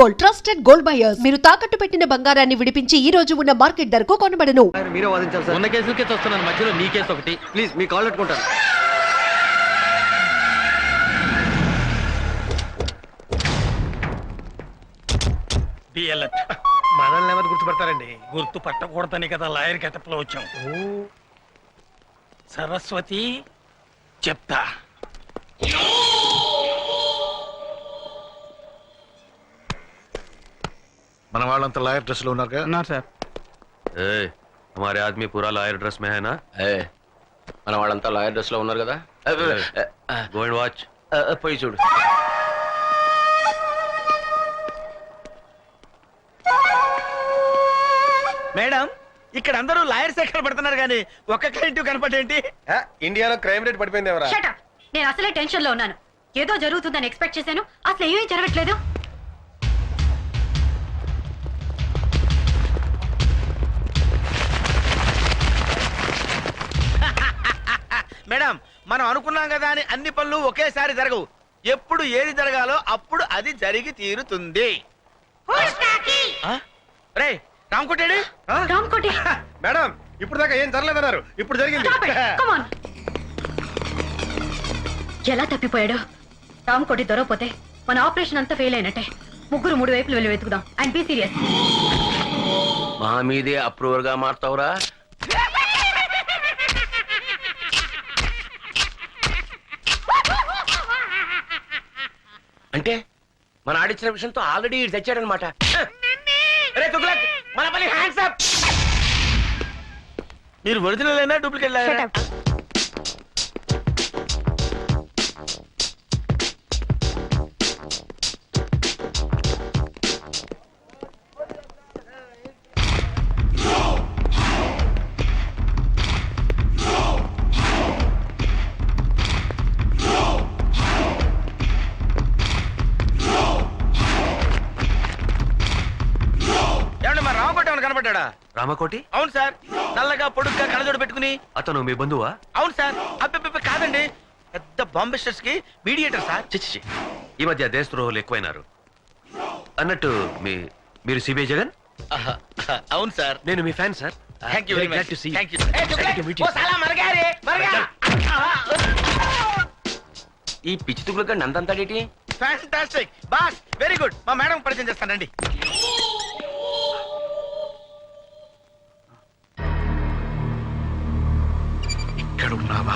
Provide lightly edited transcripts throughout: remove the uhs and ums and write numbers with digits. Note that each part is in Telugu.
Gold, trusted gold buyers. మీరు తాకట్టు పెట్టిన బంగారాన్ని విడిపించి ఈ రోజు ఉన్న మార్కెట్ ధరకు కొనబడను. మీరే వాదించాలి సార్. ఉన్న కేసులకే వస్తున్నాను, మధ్యలో నీ కేసు ఒకటి. ప్లీజ్ మీ కాల్ పెట్టుకుంటాను. మనల్ని ఎవరు గుర్తుపడతారండి? గుర్తు పట్టకూడదని కదా లాయర్ గెటప్లో వచ్చాం. సరస్వతి చెప్తా. మన వాళ్ళంతా లాయర్ డ్రెస్ లో ఉన్నారు ఉన్నారు సార్. हमारे आदमी पूरा लॉयर ड्रेस में है ना? మన వాళ్ళంతా లాయర్ డ్రెస్ లో ఉన్నారు కదా. Go and watch. పోయి చూడు. మేడం, ఇక్కడ అందరూ లాయర్ సెక్షన్ పడుతున్నారు కానీ ఒక్క క్లయింట్ కనపడేంటి? ఇండియాలో క్రైమ్ రేట్ పడిపోయింది ఎవరా? Shut up. నేను అసలే టెన్షన్ లో ఉన్నాను. ఏదో జరుగుతుందని ఎక్స్పెక్ట్ చేశాను, అసలు ఏమీ జరగట్లేదు. మేడం, మనం అనుకున్నాం కదా అని అన్ని పనులు ఒకేసారి జరగవు. ఎప్పుడు ఏది జరగాలో అప్పుడు అది జరిగి తీరుతుంది. రే రామ్కోటేడి, రామ్కోటి, మేడం ఇప్పుడు దాకా ఏం జరగలేదన్నారు, ఇప్పుడు జరిగింది. stop it. Come on. ఎలా తప్పిపోయాడు? రామ్కోటి దొరకపోతే మన ఆపరేషన్ అంతా ఫెయిల్ అయినట్టే. ముగ్గురు మూడు వైపులు వెళ్ళి వెతుకుదాం. And be serious. మా మీదే అప్రూవర్ గా మారుతావురా? అంటే మన ఆడిచ్చిన విషయంతో ఆల్రెడీ తెచ్చాడనమాట. మన పని హ్యాండ్స్ అప్. మీరు ఒరిజినల్ అయినా డూప్లికేట్ లాయరా? కనబడ్డా? రామకోటి? అవును సార్. నల్లగా పొడుగ్గా కళ్ళజోడు పెట్టుకుని. అతను మీ బంధువా? అవును సార్. అబ్బెబ్బెబ్బ కాదండి, పెద్ద బాంబిస్టర్స్ కి మీడియేటర్ సార్. చిచ్చి, ఈ మధ్య దేశద్రోహులు ఎక్కువైనారు. అన్నట్టు మీరు సిబిఐ జగన్? అవును సార్. నేను మీ fan sir. Thank you very much. Thank you. ఈ పిచ్చి తుగులుగా నందంతాడేటి? Fantastic boss, very good. మా మేడం పరిచయం చేస్తానండి. ఇక్కడ ఉన్నావా?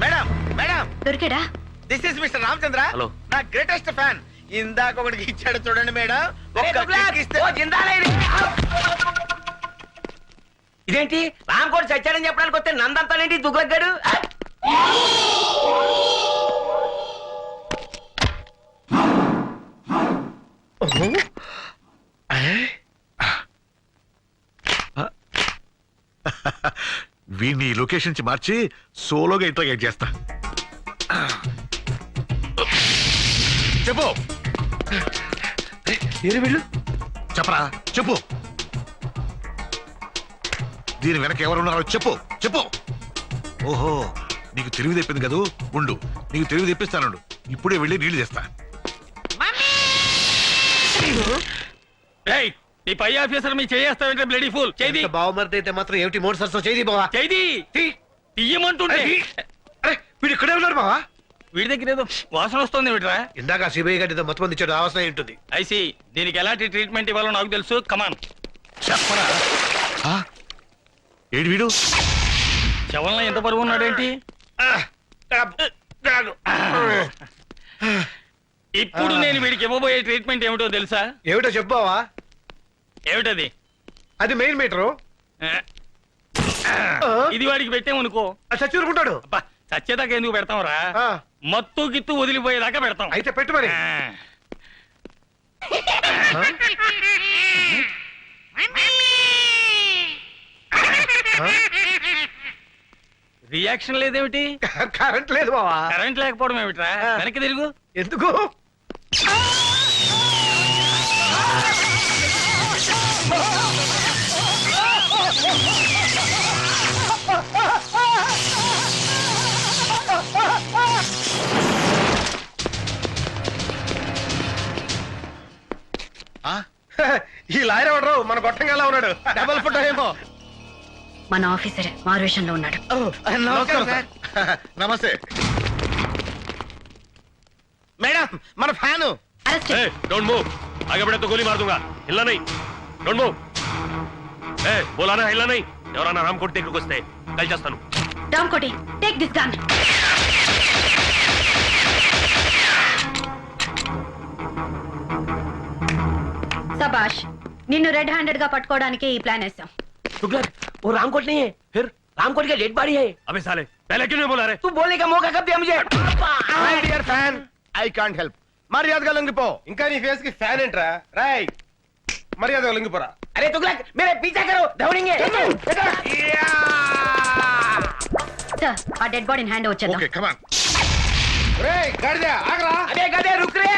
మేడం, మేడం, దొరికాడా? This is mister Ramachandra. Hello. నా గ్రేటెస్ట్ ఫ్యాన్. ఇందాక ఒకటికి ఇచ్చాడు చూడండి మేడం. ఇదేంటి రామ్కోటి చచ్చాడని చెప్పడానికి వస్తే నందంతాడేంటి దుగ్లగ్గాడు? వీడిని లొకేషన్ నుంచి మార్చి సోలోగా ఇంట్రాగేట్ చేస్తా. చెప్పు. వీళ్ళు చెప్పరా, చెప్పు. దీని వెనక ఎవరున్నారో చెప్పు, చెప్పు. ఓహో, నీకు తెలివి తెప్పింది కదూ. ఉండు, నీకు తెలివి తెప్పిస్తాను. ఇప్పుడే వెళ్ళి నీళ్లు తెస్తా. నీ పై ఆఫీసర్ మీ చేస్తావేంటే బ్లడీ ఫుల్. చేది బావమరిది అయితే మాత్రం ఏమిటి మోటార్ సర్సో చేది బావా. చేది తీయమంటుంటే. వీడు ఇక్కడే ఉన్నారు బావా. వీడి దగ్గర ఏదో వాసన వస్తుంది ఏమిట్రా? ఇందాక సిబిఐ గారి ఏదో మొత్తం ఇచ్చాడు, ఆ వాసన ఉంటుంది. ఐసి, దీనికి ఎలాంటి ట్రీట్మెంట్ ఇవ్వాలో నాకు తెలుసు. కమాన్. చెప్పరా. ఏడు వీడు శవంలో ఎంత బరువు ఉన్నాడేంటి? ఇప్పుడు నేను వీడికి ఇవ్వబోయే ట్రీట్మెంట్ ఏమిటో తెలుసా? ఏమిటో చెప్పావా? ఏమిటది? అది మెయిన్ మీటరు. ఇది వాడికి పెట్టామనుకో చచ్చూరుకుంటాడు. చచ్చేదాకా ఎందుకు పెడతాం రా? మత్తు గిత్తు వదిలిపోయేదాకా పెడతాం. అయితే పెట్టు మరి. రియాక్షన్ లేదేమిటి? కరెంట్ లేదు బావా. కరెంట్ లేకపోవడం ఏమిట్రా? వెనక్కి తిరుగు. ఎందుకు? ఈ లాయర్ ఎవడరు మన గొట్టంగా ఉన్నాడు. డబల్ ఫుట్ ఏమో. మన ఆఫీసరే మారువేషంలో ఉన్నాడు. నమస్కారం సార్. నమస్తే. మేడం మన ఫ్యాను. అరెస్ట్ डोंट मूव आगे बढ़े तो गोली मार दूंगा हिलना नहीं डोंट मूव बोला ना हिलना नहीं ఎవరన్నా రామ్ కోటి దగ్గరికి వస్తే కాల్ చేస్తాను రామ్ కోటి టేక్ దిస్ గన్. సబాష్, నిన్ను రెడ్ హ్యాండెడ్ గా పట్టుకోవడానికి ఈ ప్లాన్ వేసాం. तुगलक वो रामकोट नहीं है फिर रामकोट की डेड बॉडी है अबे साले पहले क्यों नहीं बोला रे तू बोलने का मौका कब दिया मुझे my dear fan, I can't help. మర్యాదగా లొంగిపో. ఇంకా నీ ఫేస్ కి ఫ్యాన్ ఏంట్రా? రాయ్ మర్యాద లొంగిపోరా. अरे तुगलक मेरे पीछा करो दौड़ेंगे సార్, ఆ డెడ్ బాడీని హ్యాండ్ వచ్చేద్దాం. Okay come on. రేయ్ గాడిద ఆగరా. अबे गधे रुक रे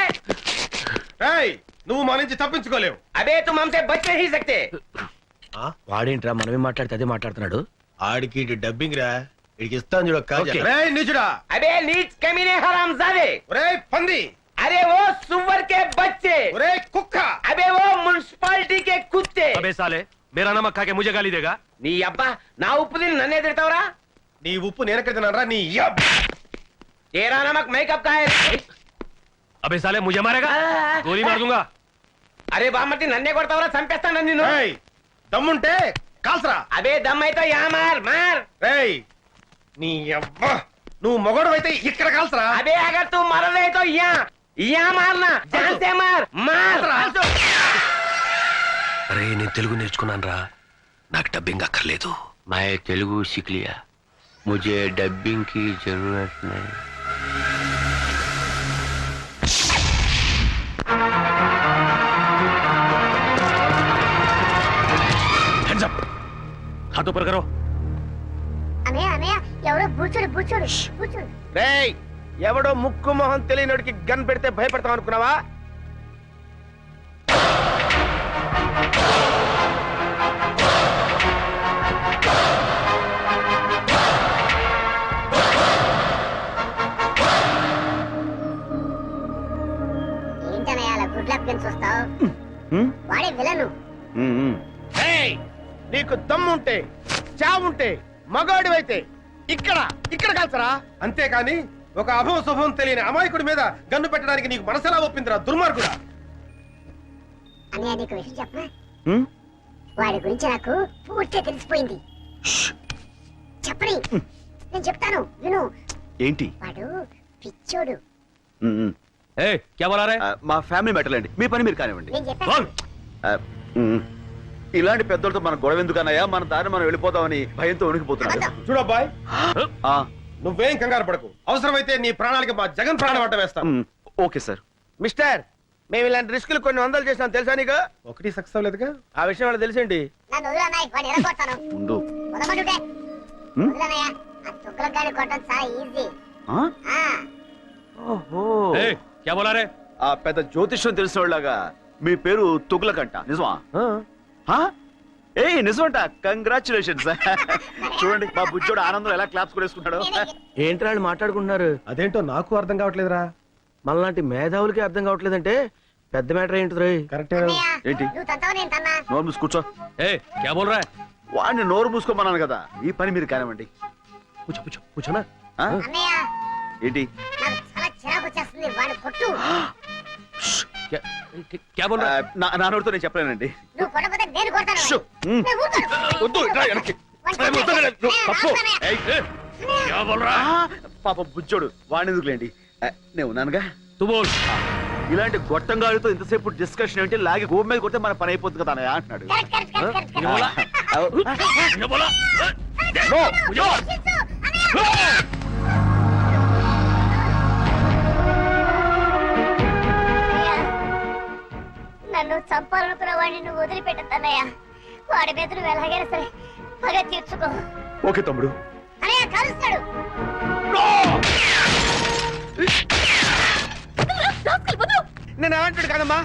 రేయ్ నువ్వు మా నుంచి తప్పించుకోలేవు. अबे तुम हमसे बच नहीं सकते వాడేంట్రా మనమే మాట్లాడితే అదే మాట్లాడుతున్నాడు. ఆడికి డబ్బింగ్ రా, ఇడికి ఇస్తాను చూడ. Okay. రేయ్ నీచుడా. अबे नीच कमीने हरामजादे రేయ్ పంది. अरे वो सुअर के बच्चे రేయ్ కుక్క. अबे वो म्युनिसिपालिटी के कुत्ते अबे साले मेरा नमक खा के मुझे गाली देगा నీ అబ్బా నా ఉప్పు తిని నన్నే తిడతావురా నీ ఉప్పు నేనెక్కడ తిన్నానరా నీ యబ్. तेरा नमक मैं कब का है अबे साले मुझे मारेगा गोली मार दूंगा अरे బామ్మటి నన్నే కొడతావురా చంపేస్తాను నిన్ను రేయ్ దమ్ముంటే కాల్సరా. అబే దమ్ అయితే యా మార్ మార్ రేయ్ నీ అబ్బా నువ్వు మొగోడవైతే ఇక్కడ కాల్సరా. अबे अगर तू मर रहे तो यहाँ मारना जान से मार मार అరే నేను తెలుగు నేర్చుకున్నాను రా నాకు డబ్బింగ్ అక్కర్లేదు मैं तेलुगु सीख लिया मुझे डबिंग की जरूरत नहीं హ్యాండ్స్ అప్ हाथ ऊपर करो అన్నయ్య అన్నయ్య ఎవరో బూచుడు బూచుడు బూచుడు. రేయ్ ఎవడో ముక్కు మొహం తెలియనోడికి గన్ పెడితే భయపడతాం అనుకున్నావా? ఏంటన్నయ్య అలా గుడ్ లక్ గన్ చూస్తావు? వాడే విలను. రేయ్ నీకు దమ్ముంటే చావుంటే మగాడివైతే ఇక్కడ ఇక్కడ కాల్సరా. అంతేకాని ఒక అభవ శుభం తెలియని అమాయకుడి మీద గన్ను పెట్టడానికి నీకు మనసెలా ఒప్పిందిరా దుర్మార్గుడా. అన్నయ్య నీకు విషయం చెప్పనా? వాడి గురించి నాకు పూర్తిగా తెలిసిపోయింది. చెప్పని నేను చెప్తాను విను. ఏంటి? వాడు పిచ్చోడు. ఏ क्या बोला रे మా ఫ్యామిలీ మ్యాటర్ అండి, మీ పని మీరు కానివ్వండి. నేను చెప్పాను. ఇలాంటి పెద్దలతో మన గొడవ ఎందుకన్నాయా, మన దారి మనం వెళ్ళిపోతామని భయంతో ఉనికిపోతున్నాడు. చూడబ్బాయ్ ఆ, నువ్వేం కంగారు పడకు. అవసరమైతే నీ ప్రాణాలకి మా జగన్ ప్రాణం అడ్డ వేస్తాం. Okay sir. మిస్టర్ మేము ఇలాంటి రిస్కులు కొన్ని వందలు చేసాం తెలుసా నీకు? ఒకటి సక్సెస్ అవ్వలేదుగా. ఆ విషయం వాళ్ళకి తెలిసేంటి? నన్ను వదిలన్నయ్య, వాడిని ఎరగొడతాను. ఉండు. వదలమంటుంటే వదిలన్నయ్య. ఆ తుగ్గలగాడి కొట్టడం చాలా ఈజీ. ఆ? ఓహో ఏ क्या बोला रे ఆ పెద్ద జ్యోతిష్యం తెలిసిన వాళ్ళగా మీ పేరు తుగ్లకంట, నిజమా? ఆ? ఏయ్ నిజమంట, కంగ్రాచులేషన్స్. చూడండి మా బుజ్జోడు ఆనందం ఎలా క్లాప్స్ కొడేసుకుంటాడు. ఏంట్రా వాళ్ళు మాట్లాడుకుంటున్నారు? అదేంటో నాకు అర్థం కావట్లేదురా. మనలాంటి మేధావులకి అర్థం కావట్లేదంటే పెద్ద మ్యాటర్ ఏంటి రే? కరెక్టే. అన్నయ్య, ఏంటి? నువ్వు తంతావు నేను తన్నా. నోరు మూసి కూర్చో. ए क्या बोल रहा है వాడిని నోరు మూసుకోమన్నాను కదా, ఈ పని మీరు కానివ్వండి. पूछो पूछो पूछो ना ఆ? అన్నయ్య ఏంటి? నాకు చాలా చిరాకు వచ్చేస్తుంది. వాడు కొట్టు. क्या क्या बोल ఆ, रहा है నా నోటితో నేను చెప్పలేనండి. నువ్వు కొట్టకపోతే నేను కొడతాను. షో. నేను ఊరుకోను. వద్దు, ఇట్రా వెనక్కి. వాడు ఏ, వద్దు, కొట్టాడు. వద్దు, తప్పు. అన్నయ్య. ఏయ్, ए, क्या बोल रहा ఆ, है పాప బుజ్జోడు వాడిని ఎందుకులేండి. నేను ఉన్నానుగా. तू बोल ఇలాంటి గొట్టంగాడితో ఇంతసేపు డిస్కషన్ ఏంటి, లాగి గోపు మీద కొడితే మన పని అయిపోతుంది కదా అన్నయ్య అంటున్నాడు. కరెక్ట్, కరెక్ట్, కరెక్ట్, కరెక్ట్, ये बोला కరెక్ట్. ये बोला నో, నో. రక్షించు, అన్నయ్య. నన్ను చంపాలనుకున్న వాడిని నువ్వు వదిలిపెట్టద్దన్నయ్య. వాడి మీద నువ్వు ఎలాగైనా సరే పగ తీర్చుకో. ఓకే తమ్ముడు. అన్నయ్య కలుస్తాడు. నేను ఏమంటాడు కదమ్మా?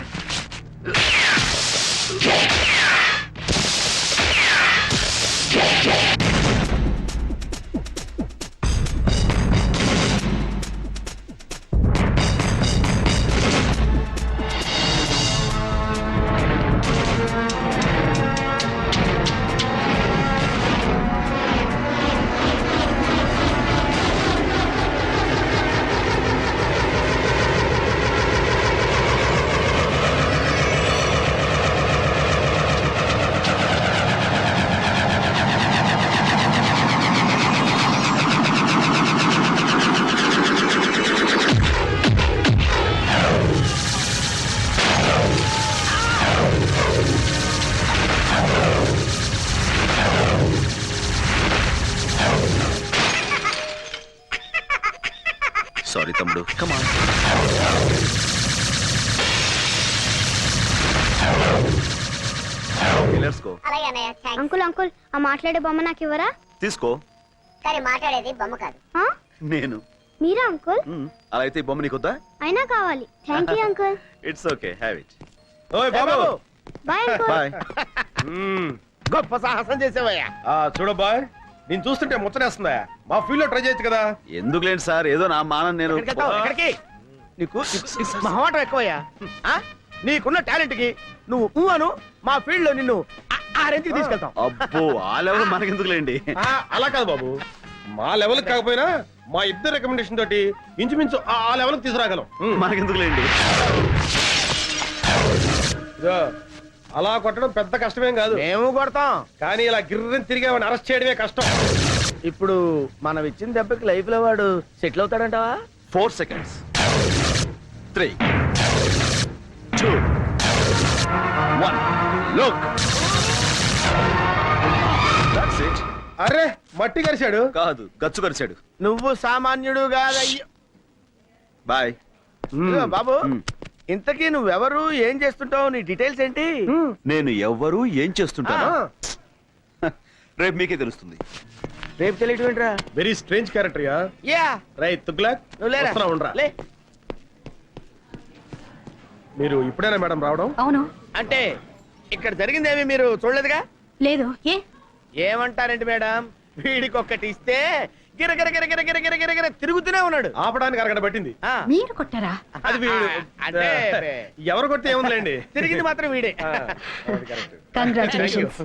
తమ్ముడు కమాన్. Let's go. అలాగే అన్నయ్య థాంక్స్. అంకుల్ అంకుల్ ఆ మాట్లాడే బొమ్మ నాకు ఇవ్వరా? తీసుకో. కానీ మాట్లాడేది బొమ్మ కాదు. నేను. మీరా అంకుల్? అలా అయితే ఈ బొమ్మ నీకొద్దా? అయినా కావాలి. Thank you uncle. It's okay, have it. ఓయ్ బాబు బాయ్ అంకుల్. బాయ్. గొప్ప సాహసం చేసేవయ్యా. చూడబ్బాయ్, నేను చూస్తుంటే ముచ్చటేస్తుందా? మా ఫీల్డ్ లో ట్రై చేయొచ్చు కదా. ఎందుకు లేండి సార్, ఏదో నా మానం నేను. ఎక్కడికి? నీకు మహమాటం ఎక్కువయ్యా. నీకున్న టాలెంట్ కి నువ్వు అను, మా ఫీల్డ్ లో నిన్ను ఆ రేంజ్కి తీసుకెళ్తాం. అబ్బో ఆ లెవెల్ మనకెందుకు లేండి. అలా కాదు బాబు, మా లెవెల్ కాకపోయినా మా ఇద్దరు రికమెండేషన్ తోటి ఇంచుమించు ఆ లెవెల్ తీసుకురాగలం. మనకెందుకు లేండి. ఇదో, అలా కొట్టడం పెద్ద కష్టమేం కాదు. మేము కొడతాం. కానీ ఇలా గిర్రని తిరిగి వాడిని అరెస్ట్ చేయడమే కష్టం. ఇప్పుడు మనం ఇచ్చిన దెబ్బకి లైఫ్ లో వాడు settle అవుతాడంటావా? 4 seconds. 3, 2, 1. Look. That's it. అరే మట్టి కరిచాడు. కాదు, గచ్చు కరిచాడు. నువ్వు సామాన్యుడు కాదయ్యో. బాయ్. ఇదిగో బాబు, ఇంతకీ నువ్వెవరు, ఏం చేస్తుంటావు, నీ డీటెయిల్స్ ఏంటి? నేను ఎవ్వరు ఏం చేస్తుంటాను రేపు మీకే తెలుస్తుంది. రేపు తెలియటం ఏంట్రా? Very strange character yeah. Yeah right Tughlaq, నువ్వు లేరా? వస్తున్నా, ఉండరా. లే. మీరు ఇప్పుడేనా మేడం రావడం? అవును. అంటే ఇక్కడ జరిగిందేమి మీరు చూడలేదుగా? లేదు. ఏ ఏమంటారండి మేడం, వీడికి ఒక్కటి ఇస్తే గిరగిర గిరగిర గిరగిర గిరగిర తిరుగుతూనే ఉన్నాడు. ఆపడానికి అరగడ పట్టింది. ఆ, మీరు కొట్టారా? అది వీడు. అంటే ఎవరు కొడితే ఏముందిలేండి, తిరిగింది మాత్రం వీడే. కంగ్రాచులేషన్స్.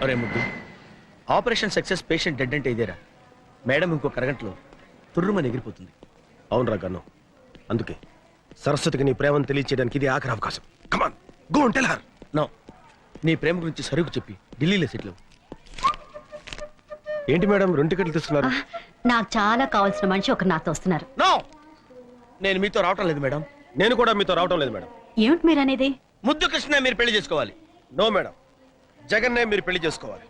అరే ముద్దు, ఆపరేషన్ సక్సెస్, పేషెంట్ డెడ్ అంటే ఇదేరా? మేడం ఇంకొక అరగంటలో తుర్రుమని ఎగిరిపోతుంది. అవునరా గన్ను, అందుకే సరస్వతికి నీ ప్రేమను తెలియచేయడానికి ఇది ఆఖరి అవకాశం. Come on go and tell her. No, నీ ప్రేమ గురించి సరుకు చెప్పి ఢిల్లీలో సెటిల్ అవ్వు. ఏంటి మేడం 2 టికెట్లు తీసుకున్నారు? నాకు చాలా కావాల్సిన మనిషి ఒకరు నాతో వస్తున్నారు. నో, నేను మీతో రావటం లేదు మేడం. నేను కూడా మీతో రావటం లేదు మేడం. ఏమిటి మీరు అనేది? ముద్దు కృష్ణ మీరు పెళ్లి చేసుకోవాలి. నో మేడం, జగన్నే మీరు పెళ్లి చేసుకోవాలి.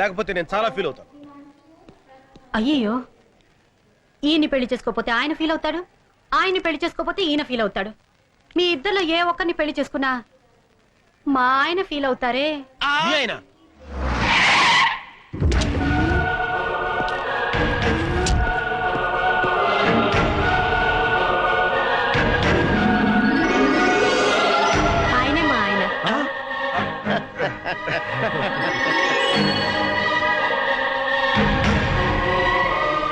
లేకపోతే నేను చాలా ఫీల్ అవుతాను. అయ్యయ్యో, ఈయన్ని పెళ్లి చేసుకోకపోతే ఆయన ఫీల్ అవుతాడు, ఆయన్ని పెళ్లి చేసుకోకపోతే ఈయన ఫీల్ అవుతాడు. మీ ఇద్దరిలో ఏ ఒక్కరిని పెళ్లి చేసుకున్నా మా ఆయన ఫీల్ అవుతారే. మీ ఆయన ఆయనే మా ఆయన.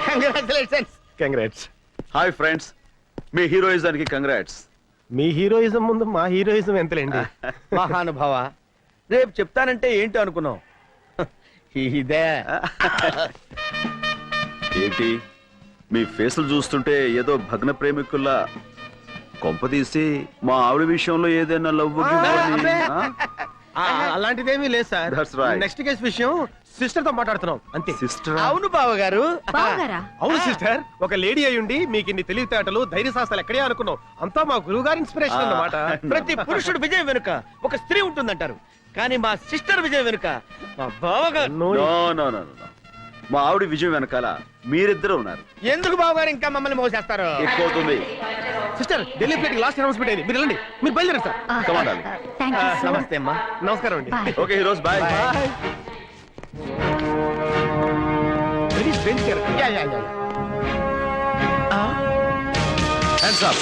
కంగ్రాచులేషన్స్. కంగ్రాట్స్. హాయ్ ఫ్రెండ్స్, మీ హీరోయిజానికి కంగ్రాట్స్. మీ హీరోయిజం ముందు మా హీరోయిజం ఎంతలేండి. మహానుభావ, రేపు చెప్తానంటే ఏంటో అనుకున్నావు. ఇదే ఏంటి మీ ఫేసులు చూస్తుంటే ఏదో భగ్న ప్రేమికుల్లా, కొంపదీసి మా ఆవిడ విషయంలో ఏదైనా లవ్ అలాంటిదేమీ లేదు sir. That's right. Next case విషయం సిస్టర్ తో మాట్లాడుతున్నాం అంతే. సిస్టర్? అవును బావగారు. బావగారా? అవును సిస్టర్, ఒక లేడీ అయ్యుండి మీకు ఇన్ని తెలివితేటలు ధైర్య సాహసాలు ఎక్కడే అనుకున్నాం. అంతా మా గురువు గారి ఇన్స్పిరేషన్ అన్నమాట. ప్రతి పురుషుడు విజయం వెనుక ఒక స్త్రీ ఉంటుందంటారు, కానీ మా సిస్టర్ విజయం వెనుక మా బావగారు. నో నో నో నో, మా ఆవిడ విజయం వెనకాల మీరిద్దరు ఉన్నారు. ఎందుకు బావగారు ఇంకా మమ్మల్ని మోసేస్తారు? ఎక్కువవుతుంది. Sister, Delhi flight last announcement అయింది, మీరు వెళ్ళండి. మీరు బయలుదేరండి sir. Come on, darling. Thank you so much. నమస్తే అమ్మా. నమస్కారం అండి. Bye. Okay heroes, bye. Very strange character. Yeah, yeah, yeah. Hands up.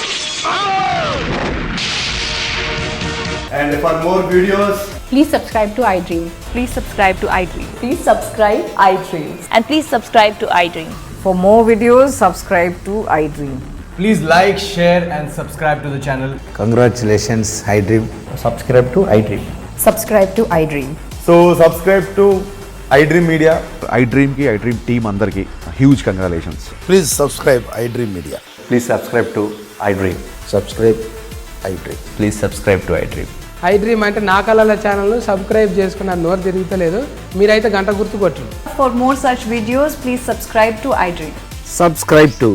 And for more videos, please subscribe to iDream. Please subscribe to iDream. Please subscribe iDream. And please subscribe to iDream. For more videos, subscribe to iDream. please like, share and subscribe to the channel. Congratulations, iDream. Subscribe to iDream. Subscribe to iDream. So subscribe to iDream Media. iDream ki iDream team andarki huge congratulations. Please subscribe iDream Media. Please subscribe to iDream. Subscribe iDream. Please subscribe to iDream. iDream అంటే నా కళల ఛానల్ సబ్స్క్రైబ్ చేసుకున్న నోరు తిరుగుతలేదు, మీరైతే గంట గుర్తు కొట్టండి. For more such videos, please subscribe to iDream. Subscribe to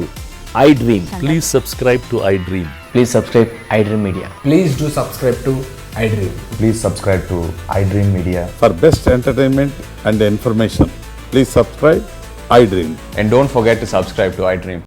iDream. Please subscribe to iDream. Please subscribe iDream Media. Please do subscribe to iDream. Please subscribe to iDream Media. For best entertainment and information, Please subscribe iDream. And don't forget to subscribe to iDream.